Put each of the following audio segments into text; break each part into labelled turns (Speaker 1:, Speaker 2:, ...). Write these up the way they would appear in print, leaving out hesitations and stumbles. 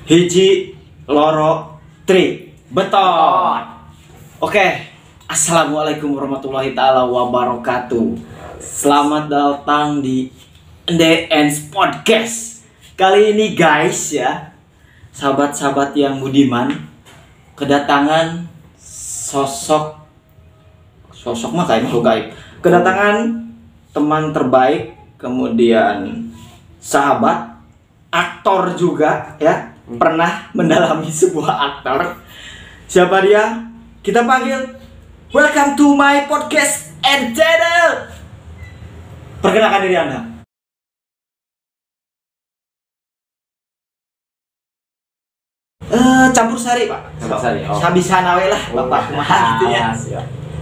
Speaker 1: Hiji loro tri beton. Oke, assalamualaikum warahmatullahi taala wabarakatuh. Selamat datang di NDN Podcast. Kali ini guys ya, sahabat-sahabat yang budiman, kedatangan sosok mah kayak makhluk gaib. Kedatangan teman terbaik, kemudian sahabat, aktor juga ya. Pernah mendalami sebuah aktor. Siapa dia? Kita panggil. Welcome to my podcast and channel. Perkenalkan diri Anda. Campur sari Pak.
Speaker 2: Campur sari. Oh.
Speaker 1: Sabisa nawe lah Bapak kumaha gitu ya.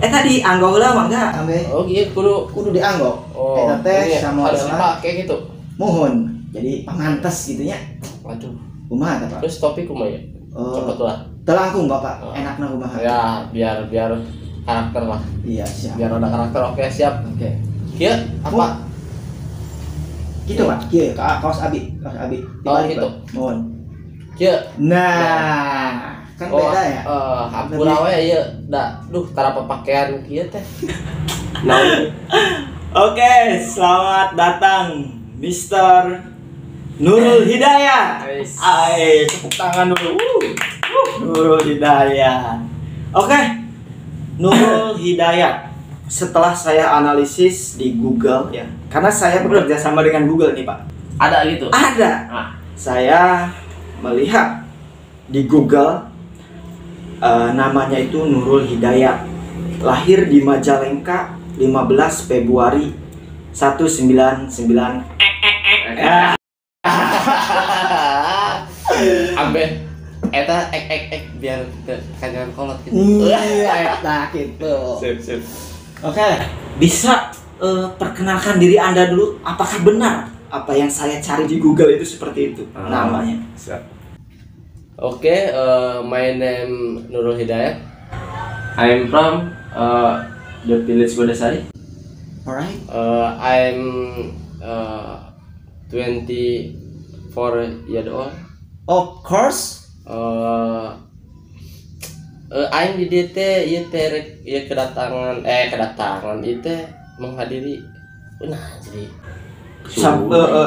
Speaker 1: Tadi anggo heula mah enggak ambe.
Speaker 2: Oh gitu kudu
Speaker 1: dianggo.
Speaker 2: Oh.
Speaker 1: Eta teh sama
Speaker 2: harus dipakai gitu.
Speaker 1: Mohon. Jadi pangantes gitu nya.
Speaker 2: Waduh.
Speaker 1: Kumaha Pak?
Speaker 2: Terus topik kumaha ya? Cepetlah.
Speaker 1: Telangkung Bapak. Enakna kumaha?
Speaker 2: Ya, biar karakter lah.
Speaker 1: Iya, siap.
Speaker 2: Biar ada karakter. Oke, siap.
Speaker 1: Oke.
Speaker 2: Kieu apa?
Speaker 1: Gitu Pak. Kieu kaos abi.
Speaker 2: Oh, gitu.
Speaker 1: Mohon.
Speaker 2: Kieu.
Speaker 1: Nah, kan beda ya.
Speaker 2: Hampura we ieu da duh tara pakaian kieu teh.
Speaker 1: Oke, selamat datang Mr. Nurul Hidayat. Tepuk tangan dulu. Nurul Hidayat. Oke. Nurul Hidayat. Setelah saya analisis di Google ya. Karena saya bekerja sama dengan Google nih, Pak.
Speaker 2: Ada gitu.
Speaker 1: Ada. Saya melihat di Google namanya itu Nurul Hidayat. Lahir di Majalengka 15 Februari 199.
Speaker 2: Ambe eta biar kangen kolot gitu.
Speaker 1: Iya, eta gitu.
Speaker 2: Sip.
Speaker 1: Oke, bisa perkenalkan diri Anda dulu. Apakah benar apa yang saya cari di Google itu seperti itu namanya?
Speaker 2: Siap. Oke, my name Nurul Hidayat. I'm from the village Godasari.
Speaker 1: Alright.
Speaker 2: I'm 24 years old.
Speaker 1: Of course.
Speaker 2: Aing di DT ieu teh kedatangan itu menghadiri jadi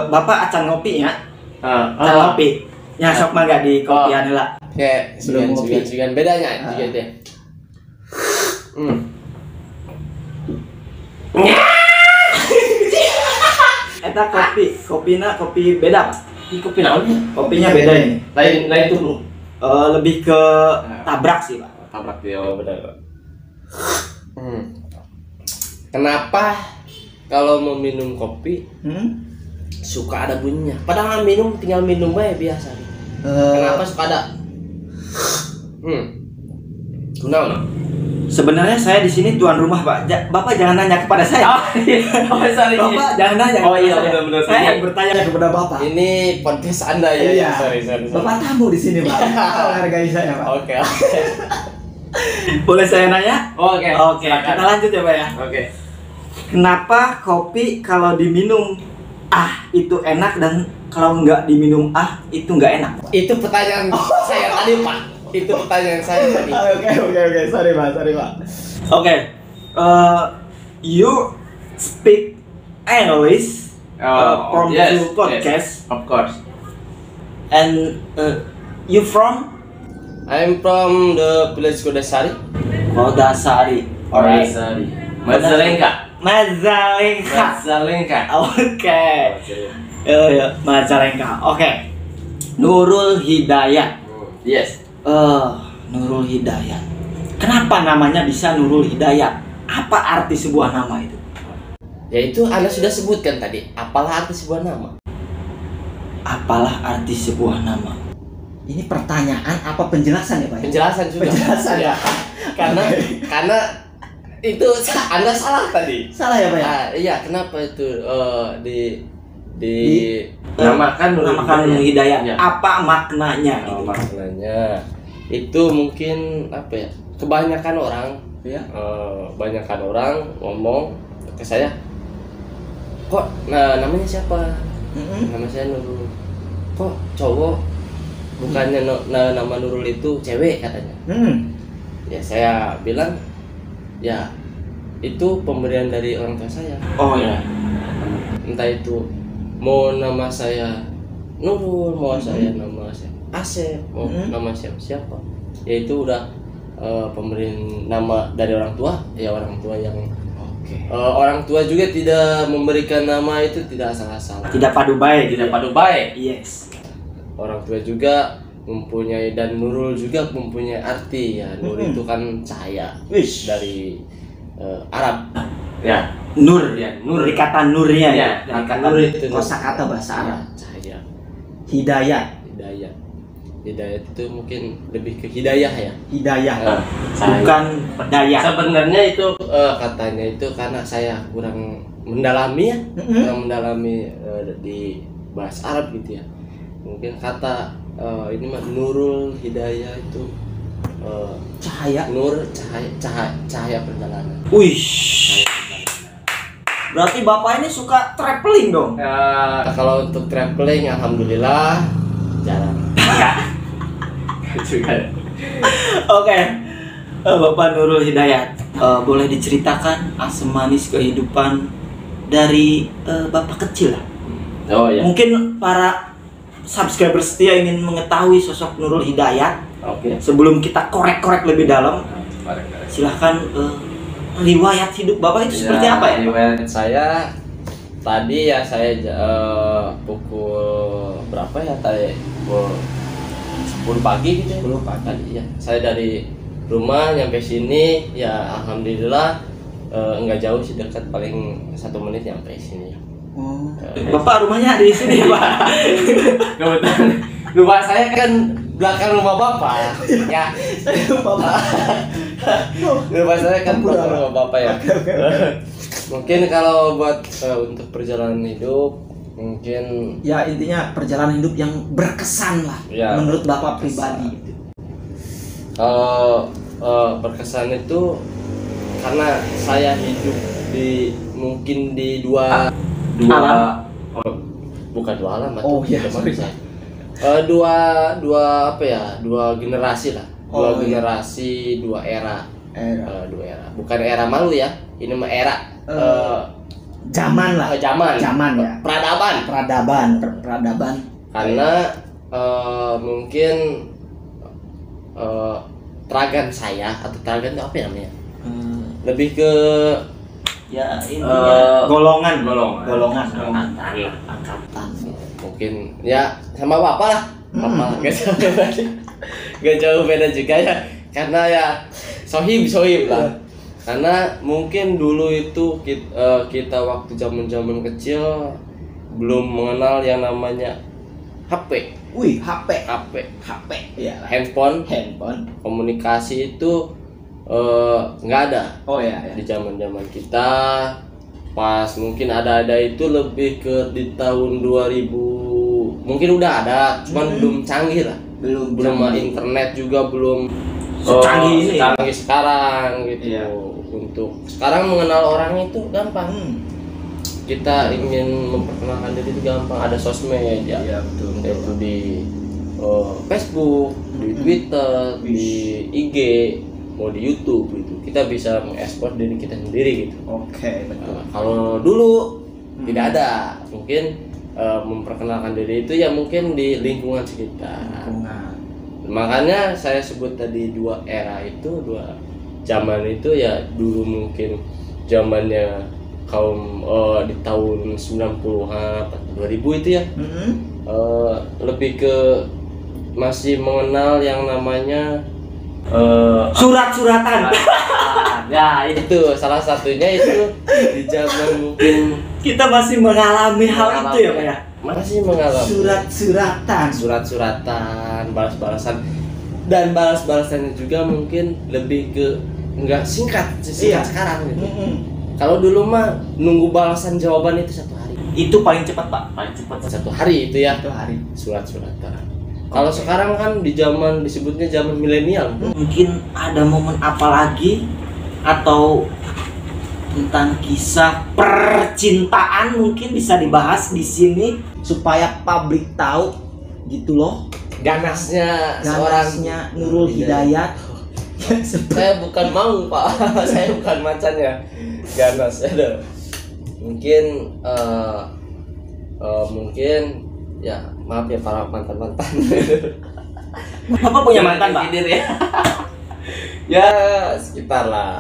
Speaker 1: Bapak acan ngopi ya? Acan ngopi. Ya sok mangga di kopian heula.
Speaker 2: Kayak segan bedanya juga teh.
Speaker 1: Eta kopina kopi beda Pak.
Speaker 2: Kopi naon?
Speaker 1: Kopinya beda ini.
Speaker 2: Lain tuh.
Speaker 1: Lebih ke tabrak sih Pak.
Speaker 2: Tabrak dia benar. Kenapa kalau mau minum kopi suka ada bunyinya? Padahal tinggal minum aja biasa. Kenapa suka ada? Kenapa?
Speaker 1: Sebenarnya saya di sini tuan rumah Pak. Bapak jangan nanya kepada saya.
Speaker 2: Sorry.
Speaker 1: Bapak jangan nanya.
Speaker 2: Oh iya benar.
Speaker 1: Saya bertanya kepada Bapak.
Speaker 2: Ini podcast Anda ya.
Speaker 1: Iya.
Speaker 2: Sorry.
Speaker 1: Bapak tamu di sini Pak. Hargai saya Pak.
Speaker 2: Oke.
Speaker 1: Boleh saya nanya?
Speaker 2: Oke.
Speaker 1: Kita lanjut ya Pak ya.
Speaker 2: Oke.
Speaker 1: Kenapa kopi kalau diminum itu enak dan kalau nggak diminum itu nggak enak?
Speaker 2: Itu pertanyaan saya tadi Pak. Itu pertanyaan saya tadi.
Speaker 1: Oke. Sorry Pak. Oke. You speak English from
Speaker 2: yes,
Speaker 1: the podcast.
Speaker 2: Yes, of course.
Speaker 1: And you from?
Speaker 2: I'm from the village Godasari.
Speaker 1: Godasari. Alright.
Speaker 2: Majalengka.
Speaker 1: Oke. Ya, Majalengka. Oke. Nurul Hidayat.
Speaker 2: Yes.
Speaker 1: Nurul Hidayat. Kenapa namanya bisa Nurul Hidayat? Apa arti sebuah nama itu?
Speaker 2: Ya itu Anda sudah sebutkan tadi. Apalah arti sebuah nama?
Speaker 1: Apalah arti sebuah nama? Ini pertanyaan apa penjelasan ya Pak?
Speaker 2: Penjelasan juga.
Speaker 1: Penjelasan ya.
Speaker 2: Karena itu Anda salah tadi.
Speaker 1: Salah ya Pak ya?
Speaker 2: Iya, kenapa itu namakan
Speaker 1: Nurul Hidayat.
Speaker 2: Ya.
Speaker 1: Apa maknanya?
Speaker 2: Maknanya itu mungkin apa ya? Kebanyakan orang ngomong ke saya, kok namanya siapa? Nama saya Nurul. Kok cowok bukannya nama Nurul itu cewek katanya. Ya saya bilang ya itu pemberian dari orang tua saya.
Speaker 1: Oh ya.
Speaker 2: Entah itu mau nama saya Nurul, mau saya nama saya Asep, mau nama siapa, ya itu udah pemberian nama dari orang tua, ya orang tua yang orang tua juga tidak memberikan nama itu tidak asal-asalan,
Speaker 1: tidak padu baik,
Speaker 2: tidak padu baik.
Speaker 1: Yes.
Speaker 2: Orang tua juga mempunyai, dan Nurul juga mempunyai arti ya. Nur itu kan cahaya dari Arab
Speaker 1: ya. Nur
Speaker 2: ya, nur
Speaker 1: dari kata nurnya ya,
Speaker 2: dari
Speaker 1: kata
Speaker 2: nur itu
Speaker 1: kosakata bahasa Arab.
Speaker 2: Cahaya,
Speaker 1: hidayah
Speaker 2: itu mungkin lebih ke hidayah ya.
Speaker 1: Hidayah bukan pedaya.
Speaker 2: Sebenarnya itu katanya itu karena saya kurang mendalami ya, kurang mendalami di bahasa Arab gitu ya. Mungkin kata ini mah Nurul Hidayah itu
Speaker 1: cahaya,
Speaker 2: nur cahaya perjalanan.
Speaker 1: Wih. Berarti Bapak ini suka traveling dong?
Speaker 2: Kalau untuk traveling alhamdulillah jarang. Juga.
Speaker 1: Oke. Bapak Nurul Hidayat, boleh diceritakan asam manis kehidupan dari Bapak kecil lah?
Speaker 2: Oh ya.
Speaker 1: Mungkin para subscriber setia ingin mengetahui sosok Nurul Hidayat.
Speaker 2: Oke.
Speaker 1: Sebelum kita korek-korek lebih dalam, silahkan riwayat hidup Bapak itu seperti apa ya?
Speaker 2: Riwayat saya tadi ya, saya pukul berapa ya tadi? Pukul 10 pagi gitu ya.
Speaker 1: 10 pagi
Speaker 2: tadi ya. Saya dari rumah nyampe sini ya alhamdulillah enggak jauh sih, dekat, paling 1 menit nyampe sini.
Speaker 1: Bapak rumahnya di sini ya, Pak?
Speaker 2: Kebetulan rumah saya kan belakang rumah Bapak ya. Rumah saya kan belakang rumah Bapak ya. Mungkin kalau buat untuk perjalanan hidup mungkin
Speaker 1: ya intinya perjalanan hidup yang berkesan lah ya, menurut Bapak pribadi.
Speaker 2: Berkesan itu karena saya hidup di mungkin di dua bukan dua alam atau dua apa ya, dua generasi lah, generasi, dua era. Dua era, bukan era malu ya, ini mah era
Speaker 1: zaman lah, zaman ya, peradaban karena
Speaker 2: mungkin tragan saya atau tragan itu apa namanya, lebih ke
Speaker 1: ya intinya golongan
Speaker 2: angkatan mungkin ya sama Bapak lah. Bapak gak jauh beda juga ya, karena ya sohib lah. Karena mungkin dulu itu kita waktu zaman kecil belum mengenal yang namanya HP. HP
Speaker 1: ya,
Speaker 2: handphone komunikasi itu nggak ada. Di zaman kita pas mungkin ada itu lebih ke di tahun 2000 mungkin udah ada, cuman belum canggih lah, belum internet juga belum canggih sekarang gitu ya. Untuk sekarang mengenal orang itu gampang, kita ingin memperkenalkan diri itu gampang, ada sosmed ya, betul. Itu di Facebook, di Twitter, di IG, mau di YouTube gitu, kita bisa mengekspor diri kita sendiri gitu.
Speaker 1: Betul.
Speaker 2: Kalau dulu tidak ada, mungkin memperkenalkan diri itu ya mungkin di lingkungan sekitar. Makanya saya sebut tadi dua era itu, dua zaman itu ya. Dulu mungkin zamannya kaum di tahun 90-an atau 2000 itu ya, lebih ke masih mengenal yang namanya
Speaker 1: surat-suratan.
Speaker 2: Ya itu salah satunya itu di zaman mungkin
Speaker 1: kita masih mengalami hal itu ya, Pak ya.
Speaker 2: Masih mengalami surat-suratan, balas-balasan, dan balas-balasannya juga mungkin lebih ke enggak singkat sekarang gitu. Kalau dulu mah nunggu balasan jawaban itu 1 hari.
Speaker 1: Itu paling cepat, Pak. Paling cepat
Speaker 2: 1 hari itu ya.
Speaker 1: 1 hari.
Speaker 2: Surat-suratan. Kalau sekarang kan di zaman disebutnya zaman milenial.
Speaker 1: Mungkin ada momen apa lagi atau tentang kisah percintaan mungkin bisa dibahas di sini supaya publik tahu gitu loh.
Speaker 2: ganasnya seorang
Speaker 1: Nurul Hidayat.
Speaker 2: Saya bukan mau Pak, saya bukan macannya ganas. Ada mungkin mungkin ya maaf ya para mantan.
Speaker 1: Bapak punya mantan Pak?
Speaker 2: Ya. Ya sekitar lah.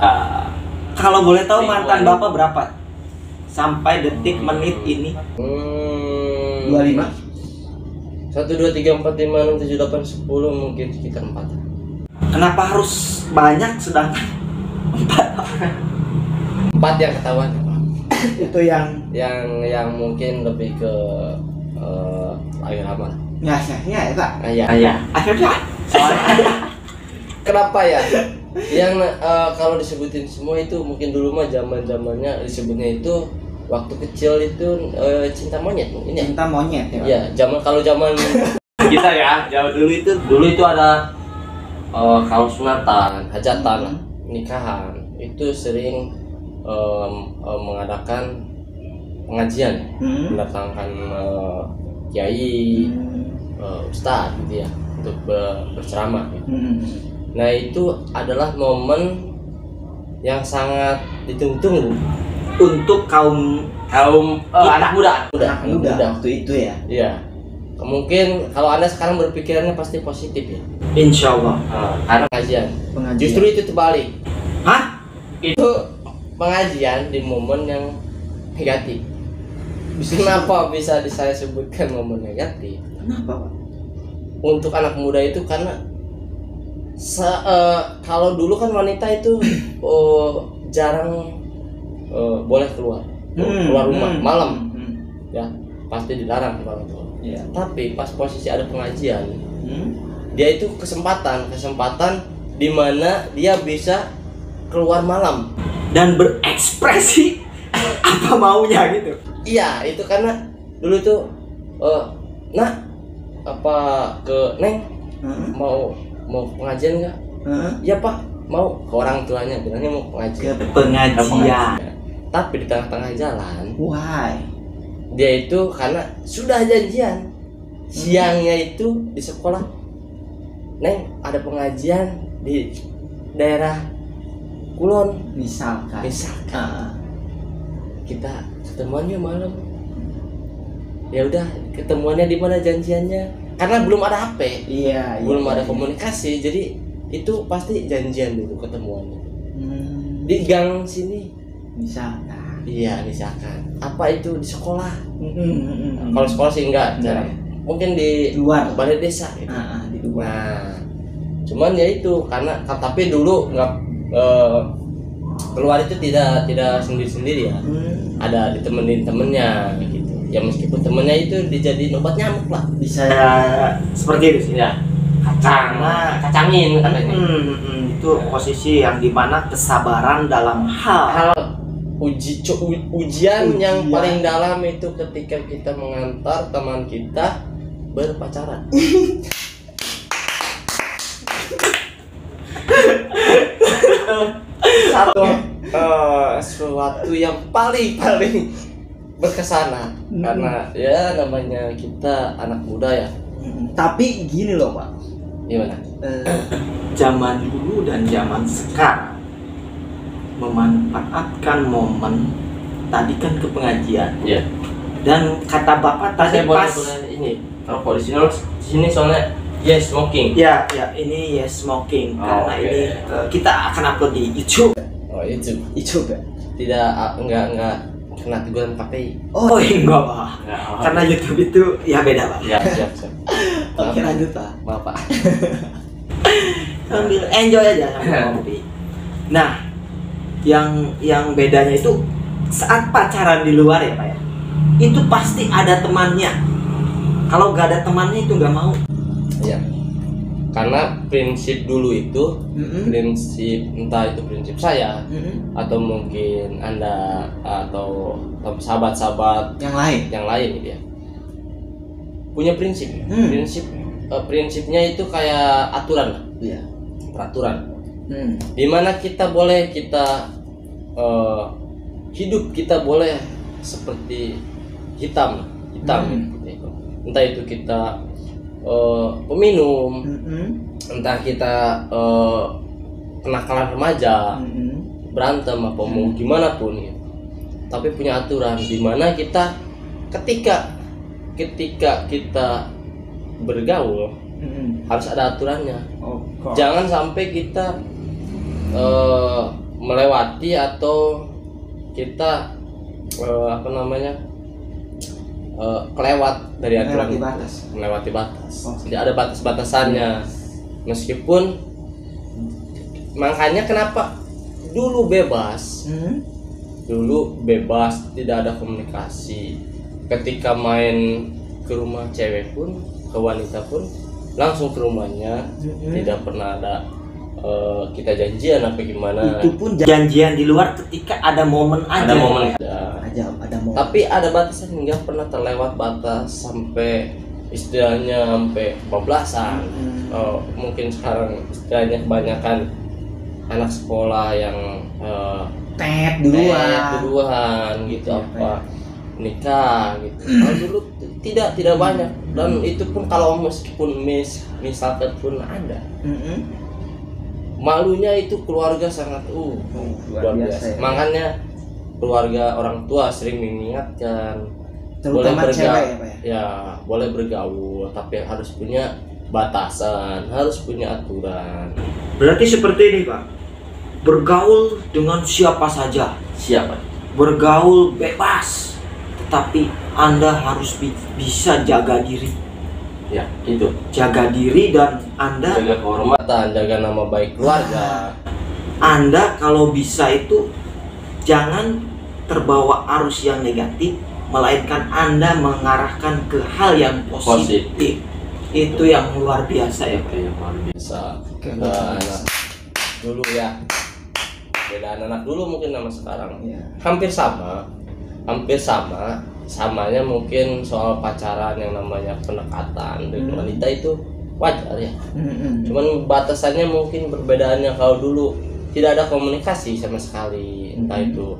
Speaker 1: Kalau boleh tahu mantan Bapak berapa? Sampai detik menit ini
Speaker 2: 25 1, 2, 3, 4, 5, 6, 7, 8, 10 mungkin sekitar 4.
Speaker 1: Kenapa harus banyak sedangkan
Speaker 2: 4 yang ketahuan
Speaker 1: itu yang
Speaker 2: mungkin lebih ke agak lama.
Speaker 1: Ya Pak.
Speaker 2: Iya.
Speaker 1: Akhirnya
Speaker 2: Kenapa ya? Yang kalau disebutin semua itu mungkin dulu mah zamannya disebutnya itu waktu kecil itu cinta monyet mungkin ya.
Speaker 1: Cinta monyet ya.
Speaker 2: Iya, zaman kita ya, zaman dulu itu ada kalau sunatan, hajatan, nikahan itu sering mengadakan pengajian, mendatangkan kiai, ustadz gitu ya untuk berceramah. Gitu. Nah itu adalah momen yang sangat ditunggu-tunggu
Speaker 1: untuk kaum
Speaker 2: anak muda
Speaker 1: waktu itu ya.
Speaker 2: Iya. Mungkin kalau Anda sekarang berpikirannya pasti positif ya.
Speaker 1: Insya Allah.
Speaker 2: Karena pengajian. Justru itu terbalik.
Speaker 1: Hah?
Speaker 2: Itu pengajian di momen yang negatif. Kenapa bisa saya sebutkan momen negatif?
Speaker 1: Kenapa Pak?
Speaker 2: Untuk anak muda itu karena kalau dulu kan wanita itu jarang boleh keluar rumah malam, ya pasti dilarang keluar.
Speaker 1: Yeah.
Speaker 2: Tapi pas posisi ada pengajian, dia itu kesempatan di mana dia bisa keluar malam
Speaker 1: dan berekspresi apa maunya gitu.
Speaker 2: Iya, itu karena dulu tuh nak apa ke Neng mau pengajian nggak? Iya Pak, mau. Ke orang tuanya bilangnya mau pengajian.
Speaker 1: Ke pengajian.
Speaker 2: Tapi di tengah-tengah jalan,
Speaker 1: why?
Speaker 2: Dia itu karena sudah janjian siangnya itu di sekolah, Neng ada pengajian di daerah Kulon
Speaker 1: misalkan.
Speaker 2: Kita ketemuannya malam. Ya udah, ketemuannya di mana janjiannya? Karena belum ada HP, belum ada komunikasi, jadi itu pasti janjian dulu ketemuannya di gang sini
Speaker 1: misalkan.
Speaker 2: Iya, misalkan apa itu di sekolah. Kalau sekolah sih enggak, mungkin di
Speaker 1: luar
Speaker 2: balai desa gitu.
Speaker 1: Di luar.
Speaker 2: Nah, cuman ya itu karena tapi dulu nggak keluar itu tidak sendiri-sendiri ya. Ada ditemenin temennya gitu. Ya meskipun temennya itu dijadiin obat nyamuk lah.
Speaker 1: Bisa seperti itu sih ya.
Speaker 2: Kacangin katanya.
Speaker 1: Itu posisi yang dimana kesabaran dalam hal
Speaker 2: ujian yang paling dalam itu ketika kita mengantar teman kita berpacaran. Sesuatu yang paling berkesan karena ya namanya kita anak muda ya.
Speaker 1: Tapi gini loh Pak,
Speaker 2: gimana?
Speaker 1: Zaman dulu dan zaman sekarang memanfaatkan momen tadi kan ke pengajian.
Speaker 2: Iya.
Speaker 1: Dan kata Bapak tadi
Speaker 2: boleh
Speaker 1: pas
Speaker 2: ini rokok di sini soalnya yes smoking.
Speaker 1: Ya ini yes smoking karena
Speaker 2: okay.
Speaker 1: Ini kita akan upload di YouTube.
Speaker 2: Oh YouTube ya. Tidak enggak kena teguran KPI.
Speaker 1: Oh enggak Pak. Karena YouTube itu ya beda Pak.
Speaker 2: Ya siap.
Speaker 1: Oke lanjut Pak.
Speaker 2: Maaf Pak.
Speaker 1: Sambil enjoy aja sama kopi. Nah, yang bedanya itu saat pacaran di luar ya Pak ya, itu pasti ada temannya. Kalau nggak ada temannya itu nggak mau.
Speaker 2: Iya. Karena prinsip dulu itu prinsip, entah itu prinsip saya atau mungkin Anda atau sahabat-sahabat yang lain gitu ya, punya prinsip. Prinsipnya itu kayak aturan, peraturan. Dimana kita boleh hidup kita boleh seperti hitam gitu. Entah itu kita peminum, entah kita kenakalan remaja, berantem apa mau gimana pun gitu. Tapi punya aturan di mana kita ketika kita bergaul harus ada aturannya. Jangan sampai kita melewati atau kita kelewat dari aturan, melewati batas. Jadi ada batas-batasannya. Meskipun makanya kenapa dulu bebas, tidak ada komunikasi. Ketika main ke rumah cewek pun, ke wanita pun langsung ke rumahnya, tidak pernah ada kita janjian apa gimana.
Speaker 1: Itu pun janjian di luar ketika ada momen aja.
Speaker 2: Ada momen.
Speaker 1: Tapi
Speaker 2: ada batasan, nggak pernah terlewat batas sampai istilahnya sampai bablasan. Mungkin sekarang istilahnya kebanyakan anak sekolah yang duluan gitu apa nikah gitu. Kalau dulu tidak banyak, dan itu pun kalau meskipun misalkan pun ada. Malunya itu keluarga sangat luar biasa. Makanya keluarga orang tua sering mengingatkan,
Speaker 1: terutama
Speaker 2: boleh
Speaker 1: cewek ya, Pak
Speaker 2: ya, boleh bergaul tapi harus punya batasan, harus punya aturan.
Speaker 1: Berarti seperti ini, Pak. Bergaul dengan siapa saja. Bergaul bebas. Tetapi Anda harus bisa jaga diri.
Speaker 2: Ya, itu.
Speaker 1: Jaga diri dan Anda
Speaker 2: jaga kehormatan, jaga nama baik keluarga.
Speaker 1: Anda kalau bisa itu jangan terbawa arus yang negatif, melainkan Anda mengarahkan ke hal yang positif. Itu yang luar biasa ya, Pak.
Speaker 2: Yang luar biasa. Dulu ya. Beda anak dulu mungkin sama sekarang. Hampir sama. Samanya mungkin soal pacaran yang namanya pendekatan dengan wanita itu wajar ya. Cuman batasannya mungkin perbedaannya. Kalau dulu tidak ada komunikasi sama sekali, entah itu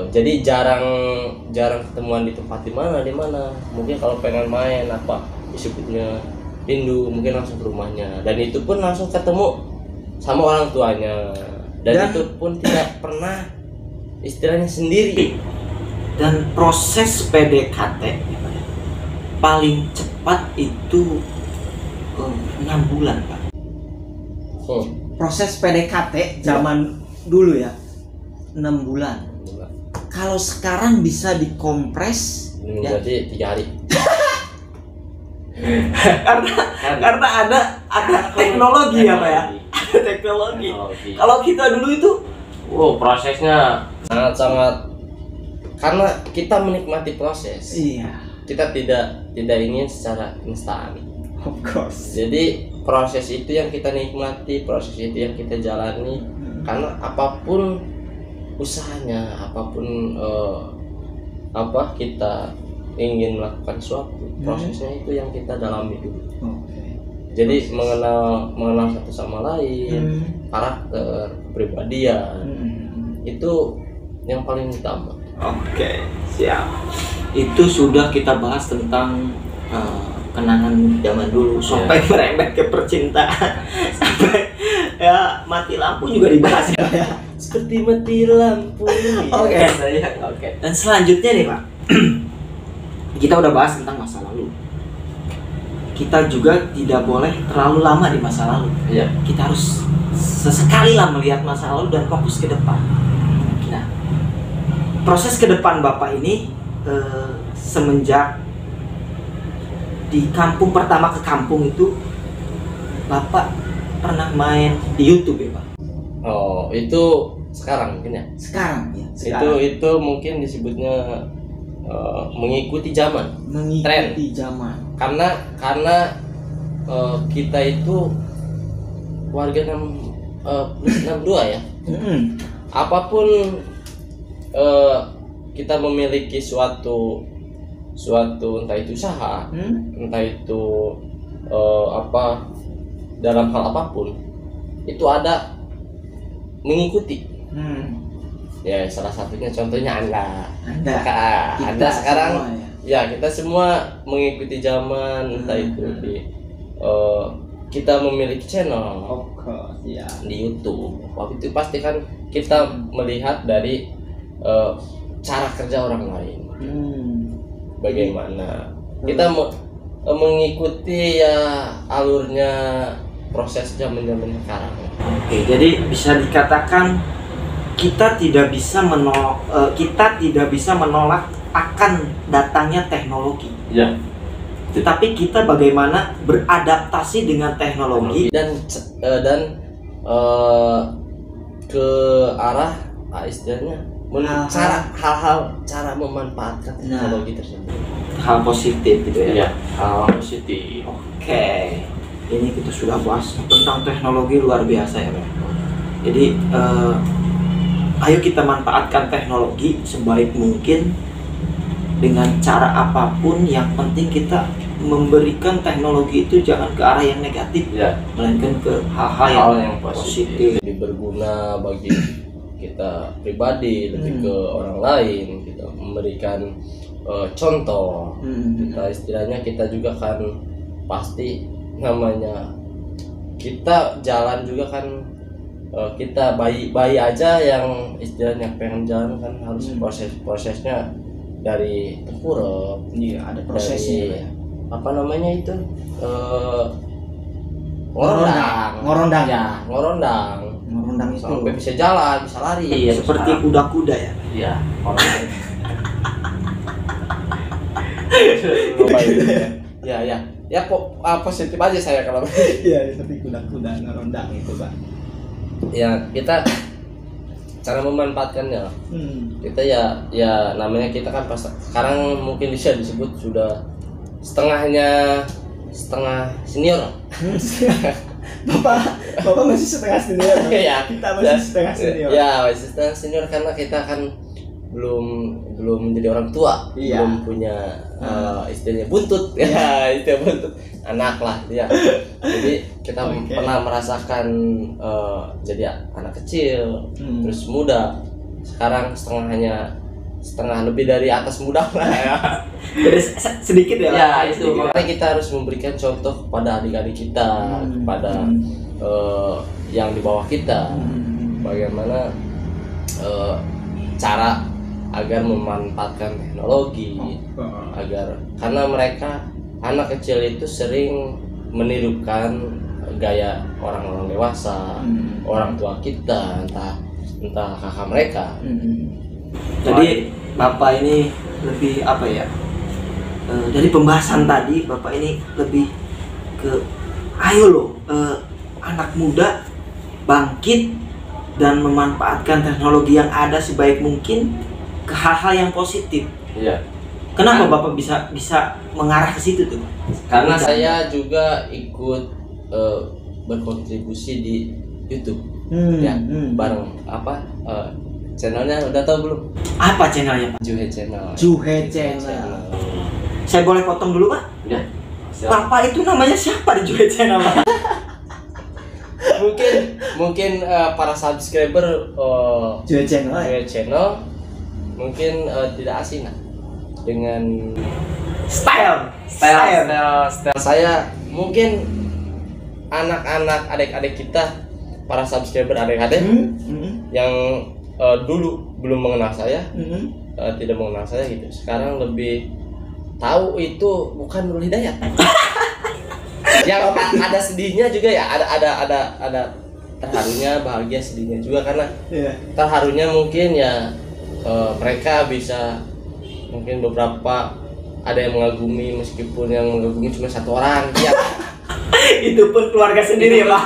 Speaker 2: jadi jarang ketemuan di tempat di mana. Mungkin kalau pengen main apa disebutnya rindu, mungkin langsung ke rumahnya, dan itu pun langsung ketemu sama orang tuanya, dan itu pun tidak pernah istilahnya sendiri.
Speaker 1: Dan proses PDKT paling cepat itu 6 bulan, Pak. Proses PDKT zaman dulu ya 6 bulan. Kalau sekarang bisa dikompres
Speaker 2: menjadi 3 hari.
Speaker 1: karena ada teknologi ya, Pak ya. Teknologi. Kalau kita dulu itu
Speaker 2: prosesnya sangat karena kita menikmati proses.
Speaker 1: Iya.
Speaker 2: Kita tidak ingin secara instan.
Speaker 1: Of course.
Speaker 2: Jadi proses itu yang kita nikmati, proses itu yang kita jalani. Karena apapun usahanya, apapun kita ingin melakukan suatu, prosesnya itu yang kita dalami dulu. Jadi mengenal satu sama lain, karakter, kepribadian, itu yang paling utama.
Speaker 1: Oke, siap. Itu sudah kita bahas tentang kenangan zaman dulu, sampai merembet ke percintaan, sampai ya mati lampu juga dibahas ya.
Speaker 2: Seperti mati lampu.
Speaker 1: Oke. Dan selanjutnya nih, Pak. Kita udah bahas tentang masa lalu. Kita juga tidak boleh terlalu lama di masa lalu.
Speaker 2: Iya.
Speaker 1: Kita harus sesekali lah melihat masa lalu dan fokus ke depan. Nah, proses ke depan Bapak ini semenjak di kampung, pertama ke kampung itu Bapak pernah main di YouTube ya, Pak?
Speaker 2: Oh, itu sekarang mungkin ya?
Speaker 1: Sekarang ya.
Speaker 2: Itu mungkin disebutnya mengikuti zaman,
Speaker 1: mengikuti zaman.
Speaker 2: Karena kita itu warga 62 ya. Apapun kita memiliki suatu entah itu usaha, entah itu dalam hal apapun, itu ada mengikuti. Ya salah satunya contohnya Anda
Speaker 1: Kita
Speaker 2: sekarang
Speaker 1: semua,
Speaker 2: ya kita semua mengikuti zaman, entah itu di kita memiliki channel di YouTube. Waktu itu pasti kan kita melihat dari cara kerja orang lain. Bagaimana kita mengikuti ya alurnya proses zaman-zaman sekarang.
Speaker 1: Oke, jadi bisa dikatakan kita tidak bisa menolak akan datangnya teknologi.
Speaker 2: Ya.
Speaker 1: Tetapi kita bagaimana beradaptasi dengan teknologi
Speaker 2: dan ke arah istilahnya cara memanfaatkan teknologi tersebut.
Speaker 1: Hal positif gitu ya.
Speaker 2: Iya, hal positif.
Speaker 1: Oke. Ini kita sudah bahas tentang teknologi luar biasa ya, Bang. Jadi ayo kita manfaatkan teknologi sebaik mungkin dengan cara apapun. Yang penting kita memberikan teknologi itu jangan ke arah yang negatif, melainkan ke hal-hal yang positif.
Speaker 2: Lebih berguna bagi kita pribadi, lebih ke orang lain, kita memberikan contoh. Kita istilahnya kita juga kan pasti namanya kita jalan juga kan. Kita bayi aja yang istilahnya pengen jalan kan harus prosesnya dari tengkurap.
Speaker 1: Iya, ada prosesnya.
Speaker 2: Apa namanya itu?
Speaker 1: Ngorondang itu
Speaker 2: sampai bisa jalan, bisa lari.
Speaker 1: Iya, seperti kuda-kuda ya.
Speaker 2: Iya, ya positif aja saya kalau
Speaker 1: iya seperti kuda-kuda ngorondang itu, Pak.
Speaker 2: Ya kita cara memanfaatkannya. Kita ya namanya kita kan pas sekarang mungkin bisa disebut sudah setengah senior.
Speaker 1: Bapak masih setengah senior.
Speaker 2: Ya,
Speaker 1: kita masih setengah senior.
Speaker 2: Ya, masih setengah senior karena kita kan belum menjadi orang tua, belum punya istilahnya buntut. Ya, itu buntut anak lah ya. Jadi kita pernah merasakan jadi anak kecil, terus muda. Sekarang setengah lebih dari atas muda lah ya.
Speaker 1: Jadi sedikit ya.
Speaker 2: Ya itu makanya kita harus memberikan contoh kepada adik-adik kita, kepada yang di bawah kita, bagaimana cara agar memanfaatkan teknologi, agar karena mereka anak kecil itu sering menirukan gaya orang-orang dewasa, orang tua kita, entah kakak mereka.
Speaker 1: Jadi Bapak ini lebih apa ya? Dari pembahasan tadi Bapak ini lebih ke ayo loh anak muda bangkit dan memanfaatkan teknologi yang ada sebaik mungkin ke hal-hal yang positif.
Speaker 2: Iya.
Speaker 1: Kenapa Bapak bisa mengarah ke situ tuh?
Speaker 2: Karena saya juga ikut berkontribusi di YouTube. Bareng channelnya udah tahu belum?
Speaker 1: Apa channelnya, Pak?
Speaker 2: Juhe Channel.
Speaker 1: Saya boleh potong dulu, Pak?
Speaker 2: Ya.
Speaker 1: Bapak itu namanya siapa di Juhe Channel, Pak?
Speaker 2: mungkin para subscriber
Speaker 1: Juhe
Speaker 2: Channel mungkin tidak asing lah dengan style saya. Mungkin anak-anak adik-adik kita, para subscriber adik-adik yang dulu belum mengenal saya, tidak mengenal saya gitu, sekarang lebih tahu itu bukan Nurul Hidayat. Yang ada sedihnya juga ya, ada terharunya, bahagia, sedihnya juga. Karena terharunya mungkin ya mereka bisa, mungkin beberapa ada yang mengagumi, meskipun yang mengagumi cuma satu orang ya.
Speaker 1: Itu pun keluarga sendiri ya, Pak.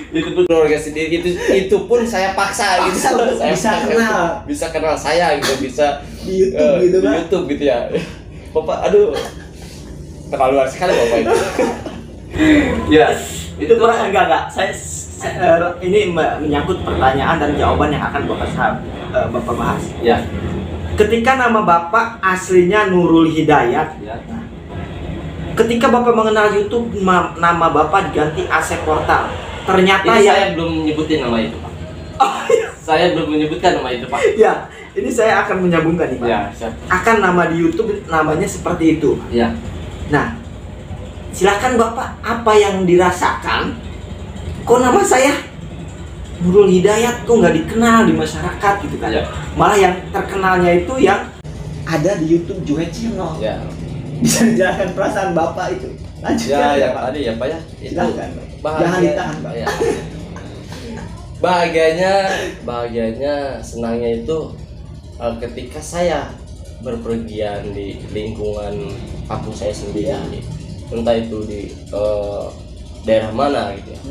Speaker 2: Itu pun keluarga sendiri, itu pun saya paksa gitu. Saya bisa kenal saya gitu, bisa
Speaker 1: di YouTube gitu,
Speaker 2: Pak. Di YouTube gitu ya. Bapak, aduh, terlalu sekali Bapak itu.
Speaker 1: Ya, itu kurang enggak. Saya ini menyangkut pertanyaan dan jawaban yang akan Bapak bahas.
Speaker 2: Ya.
Speaker 1: Ketika nama Bapak aslinya Nurul Hidayat, ketika Bapak mengenal YouTube, nama Bapak diganti Asep Portal. Ternyata
Speaker 2: saya belum nyebutin nama itu, Pak.
Speaker 1: Oh,
Speaker 2: Saya belum menyebutkan nama itu, Pak.
Speaker 1: Ya, ini saya akan menyambungkan nih, Pak.
Speaker 2: Ya, siap.
Speaker 1: Akan nama di YouTube namanya seperti itu.
Speaker 2: Ya.
Speaker 1: Nah, silakan Bapak, apa yang dirasakan? Kok nama saya Nurul Hidayat kok nggak dikenal di masyarakat gitu kan?
Speaker 2: Ya.
Speaker 1: Malah yang terkenalnya itu yang ada di YouTube Joe Channel.
Speaker 2: Ya.
Speaker 1: Bisa dijelaskan perasaan Bapak itu? Lanjut
Speaker 2: Ya, yang tadi ya, Pak ya. Itu
Speaker 1: silakan.
Speaker 2: bahagia.
Speaker 1: Jangan ditahan, Pak.
Speaker 2: Ya. Bahagianya, senangnya itu ketika saya berpergian di lingkungan kampung saya sendiri, entah itu di daerah mana gitu ya.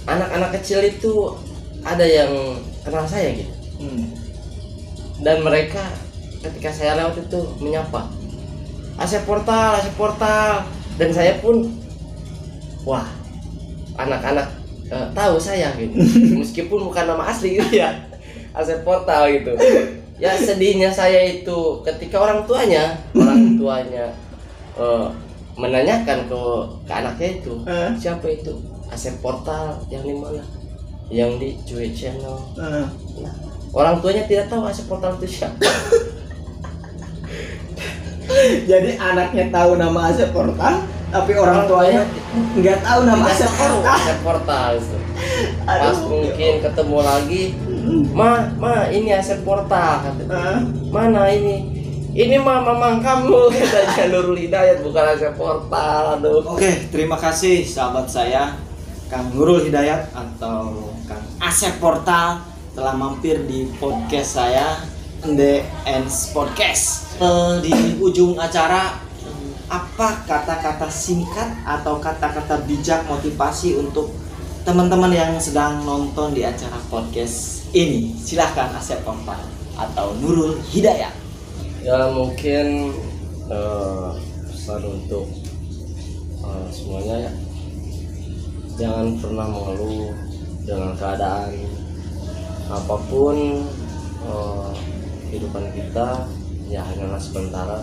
Speaker 2: Anak-anak kecil itu ada yang kenal saya gitu, dan mereka ketika saya lewat itu menyapa, Asep Portal, dan saya pun wah, anak-anak tahu saya gitu, meskipun bukan nama asli gitu ya, Asep Portal gitu. Ya sedihnya saya itu ketika orang tuanya menanyakan ke anaknya itu, siapa itu Asep Portal, yang di mana? Yang di Joe Channel. Nah, orang tuanya tidak tahu Asep Portal itu siapa.
Speaker 1: Jadi anaknya tahu nama Asep Portal, tapi orang tuanya nggak tahu nama Asep Portal.
Speaker 2: Asep Portal itu. Pas mungkin ketemu lagi, Ma, ini Asep Portal katanya. Mana ini? Ini mamang kamu, katanya Nurul Hidayat, bukan Asep Portal. Aduh.
Speaker 1: Oke, terima kasih sahabat saya Kang Nurul Hidayat atau Kang Asep Portal telah mampir di podcast saya, The Ends Podcast. Di ujung acara, apa kata-kata singkat atau kata-kata bijak motivasi untuk teman-teman yang sedang nonton di acara podcast ini? Silahkan Asep Portal atau Nurul Hidayat.
Speaker 2: Ya mungkin pesan untuk semuanya ya, jangan pernah mengeluh dengan keadaan apapun. Kehidupan kita ya hanyalah sementara.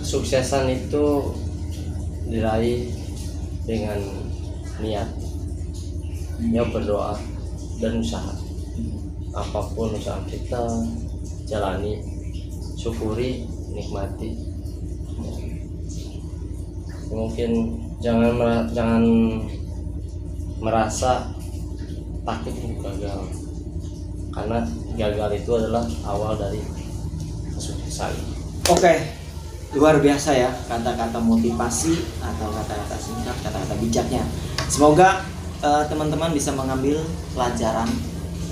Speaker 2: Kesuksesan itu diraih dengan niat, ya berdoa dan usaha. Apapun usaha kita jalani, syukuri, nikmati. Mungkin jangan merasa takut untuk gagal, karena gagal itu adalah awal dari kesuksesan.
Speaker 1: Oke, luar biasa ya kata-kata motivasi atau kata-kata singkat, kata-kata bijaknya. Semoga teman-teman bisa mengambil pelajaran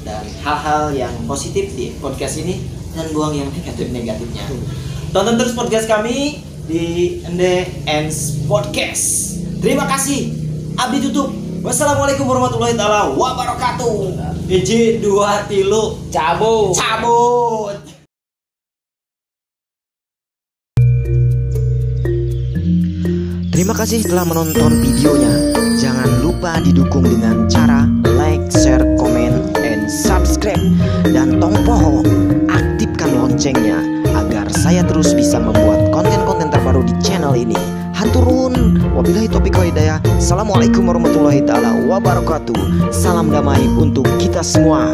Speaker 1: dan hal-hal yang positif di podcast ini dan buang yang negatif-negatifnya. Tonton terus podcast kami di The Ends Podcast. Terima kasih. Abdi tutup. Wassalamualaikum warahmatullahi taala wabarakatuh. Izin 2 tilu cabut. Terima kasih telah menonton videonya. Jangan lupa didukung dengan cara like, share, komen, and subscribe. Dan tongpoho, aktifkan loncengnya agar saya terus bisa membuat konten-konten terbaru di channel ini. Haturun, wabillahi taufiq wal hidayah. Assalamualaikum warahmatullahi taala wabarakatuh. Salam damai untuk kita semua.